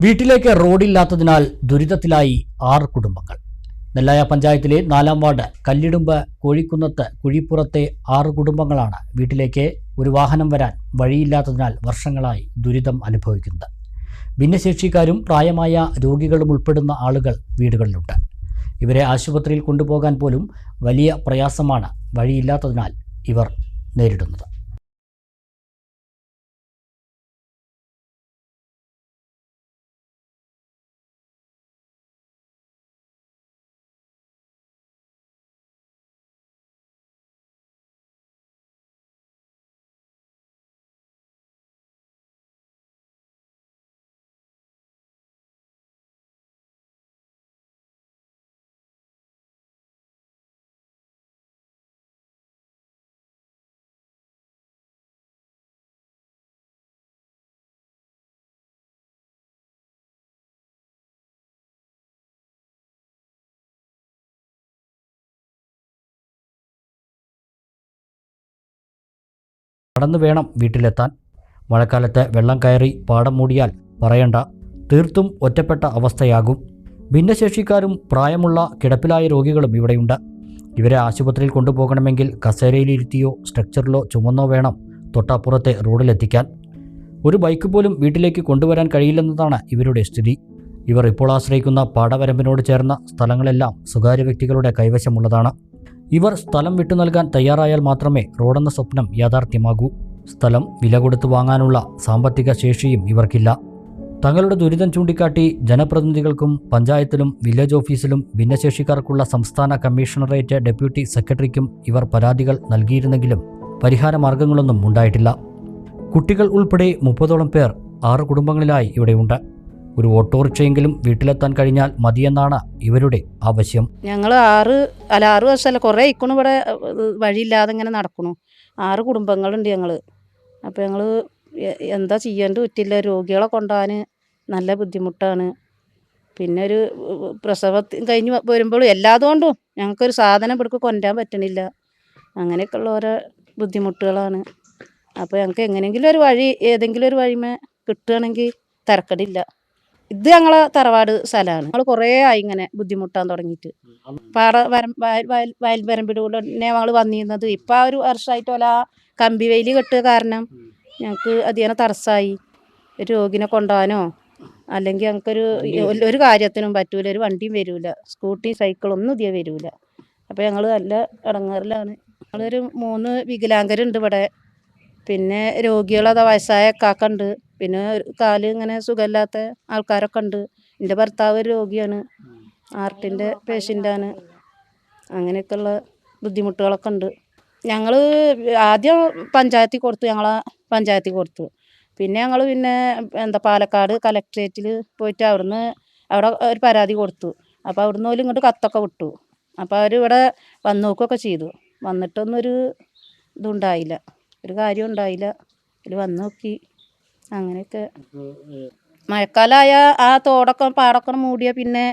വീട്ടിലേക്ക് റോഡില്ലാത്തതിനാൽ ദുരിതത്തിലായി 6 കുടുംബങ്ങൾ. നെല്ലായ പഞ്ചായത്തിലെ 4-ാം വാർഡ് കല്ലിടുമ്പ് കോഴിക്കുന്നത്ത് കുഴിപ്പുറത്തെ 6 കുടുംബങ്ങളാണ് വീട്ടിലേക്ക് ഒരു വാഹനം വരാൻ വഴിയില്ലാത്തതിനാൽ വർഷങ്ങളായി ദുരിതം അനുഭവിക്കുന്നത്. ഭിന്നശേഷിക്കാരും പ്രായമായ രോഗികളും ഉൾപ്പെടുന്ന ആളുകൾ വീടുകളിലുണ്ട്. ഇവരെ ആശുപത്രിയിൽ കൊണ്ടുപോകാൻ പോലും വലിയ പ്രയാസമാണ് വഴിയില്ലാത്തതിനാൽ ഇവർ നേരിടുന്നത്. നടന്നു വേണം വീട്ടിലെത്താൻ. മഴക്കാലത്ത് വെള്ളം കയറി പാടം മൂടിയാൽ പറയണ്ട, തീർത്തും ഒറ്റപ്പെട്ട അവസ്ഥയാകും. ഭിന്നശേഷിക്കാരും പ്രായമുള്ള കിടപ്പിലായ രോഗികളും ഇവിടെയുണ്ട്. ഇവരെ ആശുപത്രിയിൽ കൊണ്ടുപോകണമെങ്കിൽ കസേരയിലിരുത്തിയോ സ്ട്രെച്ചറിലോ ചുമന്നോ വേണം തൊട്ടപ്പുറത്തെ റോഡിലെത്തിക്കാൻ. ഒരു ബൈക്ക് പോലും വീട്ടിലേക്ക് കൊണ്ടുവരാൻ കഴിയില്ലെന്നതാണ് ഇവരുടെ സ്ഥിതി. ഇവർ ഇപ്പോൾ ആശ്രയിക്കുന്ന പാടവരമ്പിനോട് ചേർന്ന സ്ഥലങ്ങളെല്ലാം സ്വകാര്യ വ്യക്തികളുടെ കൈവശമുള്ളതാണ്. ഇവർ സ്ഥലം വിട്ടു നൽകാൻ തയ്യാറായാൽ മാത്രമേ റോഡെന്ന സ്വപ്നം യാഥാർത്ഥ്യമാകൂ. സ്ഥലം വില കൊടുത്തു വാങ്ങാനുള്ള സാമ്പത്തിക ശേഷിയും ഇവർക്കില്ല. തങ്ങളുടെ ദുരിതം ചൂണ്ടിക്കാട്ടി ജനപ്രതിനിധികൾക്കും പഞ്ചായത്തിലും വില്ലേജ് ഓഫീസിലും ഭിന്നശേഷിക്കാർക്കുള്ള സംസ്ഥാന കമ്മീഷണറേറ്റ് ഡെപ്യൂട്ടി സെക്രട്ടറിക്കും ഇവർ പരാതികൾ നൽകിയിരുന്നെങ്കിലും പരിഹാര മാർഗങ്ങളൊന്നും ഉണ്ടായിട്ടില്ല. കുട്ടികൾ ഉൾപ്പെടെ 30ഓളം പേർ 6 കുടുംബങ്ങളിലായി ഇവിടെയുണ്ട്. ഒരു ഓട്ടോറിക്ഷയെങ്കിലും വീട്ടിലെത്താൻ കഴിഞ്ഞാൽ മതിയെന്നാണ് ഇവരുടെ ആവശ്യം. ഞങ്ങൾ 6 വർഷമല്ല, കുറേ ഇക്കണു ഇവിടെ വഴിയില്ലാതെ ഇങ്ങനെ നടക്കണു. 6 കുടുംബങ്ങളുണ്ട് ഞങ്ങൾ. അപ്പോൾ ഞങ്ങൾ എന്താ ചെയ്യേണ്ട പറ്റില്ല. രോഗികളെ കൊണ്ടുപോകാൻ നല്ല ബുദ്ധിമുട്ടാണ്. പിന്നെ ഒരു പ്രസവത്തിന് കഴിഞ്ഞ് വരുമ്പോഴും എല്ലാതുകൊണ്ടും ഞങ്ങൾക്കൊരു സാധനം ഇവിടേക്ക് കൊണ്ടുവരാൻ പറ്റണില്ല. അങ്ങനെയൊക്കെയുള്ള ഓരോ ബുദ്ധിമുട്ടുകളാണ്. അപ്പോൾ ഞങ്ങൾക്ക് എങ്ങനെയെങ്കിലും ഒരു വഴി, ഏതെങ്കിലും ഒരു വഴിമേ കിട്ടുകയാണെങ്കിൽ തിരക്കടില്ല. ഇത് ഞങ്ങളെ തറവാട് സ്ഥലമാണ്. ഞങ്ങൾ കുറേ ആയി ഇങ്ങനെ ബുദ്ധിമുട്ടാൻ തുടങ്ങിയിട്ട്. വയൽ വരമ്പിലൂടെ ഞങ്ങൾ വന്നിരുന്നത്. ഇപ്പം ആ ഒരു വർഷമായിട്ട് പോലെ ആ കമ്പി വേലി കെട്ടുക കാരണം ഞങ്ങൾക്ക് അധികം തടസ്സമായി. ഒരു രോഗിനെ കൊണ്ടുപോകാനോ അല്ലെങ്കിൽ ഞങ്ങൾക്കൊരു കാര്യത്തിനും പറ്റൂല. ഒരു വണ്ടിയും വരില്ല, സ്കൂട്ടി സൈക്കിളൊന്നും ഇതേ വരില്ല. അപ്പോൾ ഞങ്ങൾ നല്ല ഇടങ്ങേറിലാണ്. ഞങ്ങളൊരു 3 വികലാംഗരുണ്ട് ഇവിടെ. പിന്നെ രോഗികളത് വയസ്സായ കാക്കുണ്ട്. പിന്നെ കാല് ഇങ്ങനെ സുഖമില്ലാത്ത ആൾക്കാരൊക്കെ ഉണ്ട്. എൻ്റെ ഭർത്താവ് ഒരു രോഗിയാണ്, ഹാർട്ടിൻ്റെ പേഷ്യൻ്റാണ്. അങ്ങനെയൊക്കെയുള്ള ബുദ്ധിമുട്ടുകളൊക്കെ ഉണ്ട്. ഞങ്ങൾ ആദ്യം പഞ്ചായത്തിൽ കൊടുത്തു, ഞങ്ങളെ പഞ്ചായത്തിൽ കൊടുത്തു. പിന്നെ ഞങ്ങൾ പാലക്കാട് കലക്ട്രേറ്റിൽ പോയിട്ട് അവിടെ ഒരു പരാതി കൊടുത്തു. അപ്പോൾ അവിടുന്ന് പോലും ഇങ്ങോട്ട് കത്തൊക്കെ വിട്ടു. അപ്പോൾ അവരിവിടെ വന്ന് നോക്കുകയൊക്കെ ചെയ്തു. വന്നിട്ടൊന്നൊരു ഇതുണ്ടായില്ല, ഒരു കാര്യം ഉണ്ടായില്ല. ഇതിൽ വന്ന് നോക്കി അങ്ങനെയൊക്കെ. മഴക്കാലമായ ആ തോടൊക്കെ പാടൊക്കെ മൂടിയാൽ പിന്നെ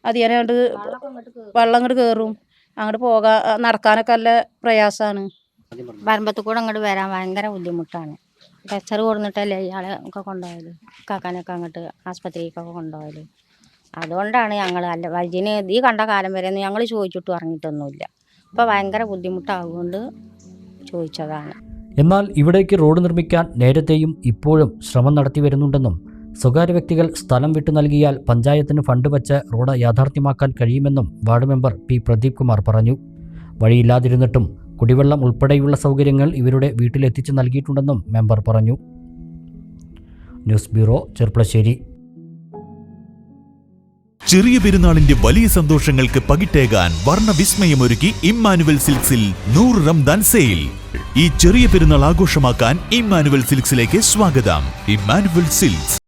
അതിയാനായിട്ട് വെള്ളം അങ്ങോട്ട് കയറും. അങ്ങോട്ട് നടക്കാനൊക്കെ നല്ല പ്രയാസമാണ്. വരമ്പത്ത് കൂടെ അങ്ങോട്ട് വരാൻ ഭയങ്കര ബുദ്ധിമുട്ടാണ്. ടെച്ചർ കൊടുത്തിട്ടല്ലേ ഇയാളെ ഒക്കെ കൊണ്ടുപോയത്, കാക്കാനൊക്കെ അങ്ങോട്ട് ആസ്പത്രിക്കൊക്കെ കൊണ്ടുപോയത്. അതുകൊണ്ടാണ് ഞങ്ങൾ അല്ല വൈദ്യന് ഈ കണ്ട കാലം വരെ ഞങ്ങൾ ചോദിച്ചിട്ട് ഇറങ്ങിയിട്ടൊന്നുമില്ല. ഇപ്പോൾ ഭയങ്കര ബുദ്ധിമുട്ടാകുകൊണ്ട് ചോദിച്ചതാണ്. എന്നാൽ ഇവിടേക്ക് റോഡ് നിർമ്മിക്കാൻ നേരത്തെയും ഇപ്പോഴും ശ്രമം നടത്തി വരുന്നുണ്ടെന്നും സ്വകാര്യ വ്യക്തികൾ സ്ഥലം വിട്ടു നൽകിയാൽ പഞ്ചായത്തിന് ഫണ്ട് വച്ച് റോഡ് യാഥാർത്ഥ്യമാക്കാൻ കഴിയുമെന്നും ward member P Pradeep Kumar പറഞ്ഞു. വഴിയില്ലാതിരുന്നിട്ടും കുടിവെള്ളം ഉൾപ്പെടെയുള്ള സൗകര്യങ്ങൾ ഇവരുടെ വീട്ടിലെത്തിച്ചു നൽകിയിട്ടുണ്ടെന്നും മെമ്പർ പറഞ്ഞു. News bureau, Cherpulassery. ചെറിയ പെരുന്നാളിന്റെ വലിയ സന്തോഷങ്ങൾക്ക് പകിട്ടേകാൻ വർണ്ണവിസ്മയമൊരുക്കി ഇമ്മാനുവൽ സിൽക്സിൽ 100 റംദാൻ സെയിൽ. ഈ ചെറിയ പെരുന്നാൾ ആഘോഷമാക്കാൻ ഇമ്മാനുവൽ സിൽക്സിലേക്ക് സ്വാഗതം. Emmanuel silks.